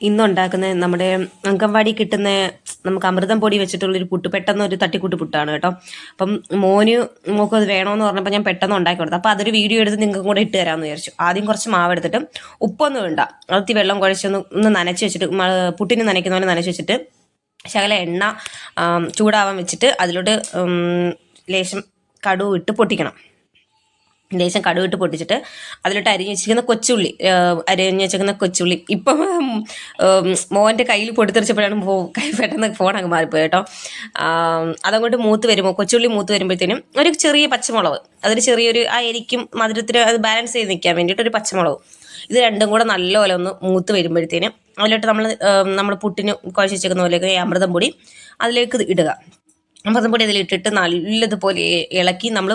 ഇന്നുണ്ടാക്കുന്ന നമ്മുടെ അംഗൻവാടി കിട്ടുന്ന നമുക്ക് അമൃതം പൊടി വെച്ചിട്ടുള്ളൊരു പുട്ട്, പെട്ടെന്ന് ഒരു തട്ടിക്കൂട്ട് പുട്ടാണ് കേട്ടോ. അപ്പം മോക്കും അത് വേണമെന്ന് പറഞ്ഞപ്പോൾ ഞാൻ പെട്ടെന്ന് ഉണ്ടാക്കി കൊടുത്തു. അപ്പോൾ അതൊരു വീഡിയോ എടുത്ത് നിങ്ങൾക്കും കൂടെ ഇട്ട് തരാമെന്ന് വിചാരിച്ചു. ആദ്യം കുറച്ച് മാവ് എടുത്തിട്ട് ഉപ്പൊന്നും വേണ്ട, അകത്തി വെള്ളം കുഴച്ചൊന്ന് നനച്ച് വെച്ചിട്ട്, പുട്ടിന് നനയ്ക്കുന്ന പോലെ നനച്ച് വെച്ചിട്ട് ശകല എണ്ണ ചൂടാവാൻ വെച്ചിട്ട് അതിലോട്ട് ലേശം കടുവ് ഇട്ട് പൊട്ടിക്കണം. ലേശം കടുവിട്ട് പൊട്ടിച്ചിട്ട് അതിലോട്ട് അരിഞ്ഞ് വെച്ചിരിക്കുന്ന കൊച്ചുള്ളി, ഇപ്പം മോൻ്റെ കയ്യിൽ പൊട്ടിത്തെറിച്ചപ്പോഴാണ് കൈ പെട്ടെന്ന് ഫോൺ അങ്ങ് മാറിപ്പോയി കേട്ടോ. അതങ്ങോട്ട് മൂത്ത് വരുമ്പോൾ, കൊച്ചുള്ളി മൂത്ത് വരുമ്പോഴത്തേനും ഒരു ചെറിയ പച്ചമുളക്, അതൊരു ചെറിയൊരു ആ എരിക്കും മധുരത്തിന് അത് ബാലൻസ് ചെയ്ത് നിൽക്കാൻ വേണ്ടിയിട്ട് ഒരു പച്ചമുളക്, ഇത് രണ്ടും കൂടെ നല്ലപോലെ ഒന്ന് മൂത്ത് വരുമ്പോഴത്തേനും അതിലോട്ട് നമ്മൾ പുട്ടിന് കുഴച്ച് വെച്ചേക്കുന്ന പോലെയൊക്കെ അമൃതം പൊടി അതിലേക്ക് ഇടുക. അമൃതം പൊടി അതിലിട്ടിട്ട് നല്ലതുപോലെ ഇളക്കി, നമ്മൾ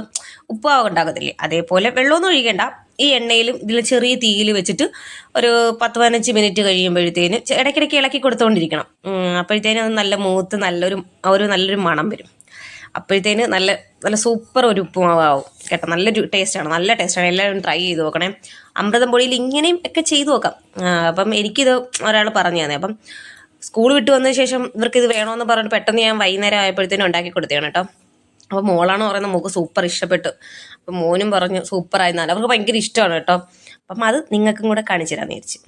ഉപ്പാവ് ഉണ്ടാകത്തില്ലേ അതേപോലെ വെള്ളമൊന്നും ഒഴിക്കേണ്ട, ഈ എണ്ണയിലും ഇതിൽ ചെറിയ തീയിൽ വെച്ചിട്ട് ഒരു 10-15 മിനിറ്റ് കഴിയുമ്പോഴത്തേന് ഇടയ്ക്കിടയ്ക്ക് ഇളക്കി കൊടുത്തുകൊണ്ടിരിക്കണം. അപ്പോഴത്തേനും അത് നല്ല മൂത്ത് നല്ലൊരു മണം വരും. അപ്പോഴത്തേന് നല്ല നല്ല സൂപ്പർ ഒരു ഉപ്പുമാവാവും കേട്ടോ. നല്ലൊരു ടേസ്റ്റാണ്, നല്ല ടേസ്റ്റാണ്. എല്ലാവരും ട്രൈ ചെയ്ത് നോക്കണേ. അമൃതം പൊടിയിൽ ഇങ്ങനെയും ഒക്കെ ചെയ്തു നോക്കാം. അപ്പം എനിക്കിത് ഒരാൾ പറഞ്ഞു തന്നെ. അപ്പം സ്കൂൾ വിട്ട് വന്നതിന് ശേഷം ഇവർക്ക് ഇത് വേണമെന്ന് പറഞ്ഞിട്ട് പെട്ടെന്ന് ഞാൻ വൈകുന്നേരം ആയപ്പോഴത്തേനും ഉണ്ടാക്കി കൊടുത്തതാണ് കേട്ടോ. അപ്പോൾ മോളാണ് പറയുന്നത് മോൾക്ക് സൂപ്പർ ഇഷ്ടപ്പെട്ടു. അപ്പം മോനും പറഞ്ഞു സൂപ്പറായിരുന്നാലും അവർക്ക് ഭയങ്കര ഇഷ്ടമാണ് കേട്ടോ. അപ്പം അത് നിങ്ങൾക്കും കൂടെ കാണിച്ചു തരാമെന്ന് വിചാരിച്ചു.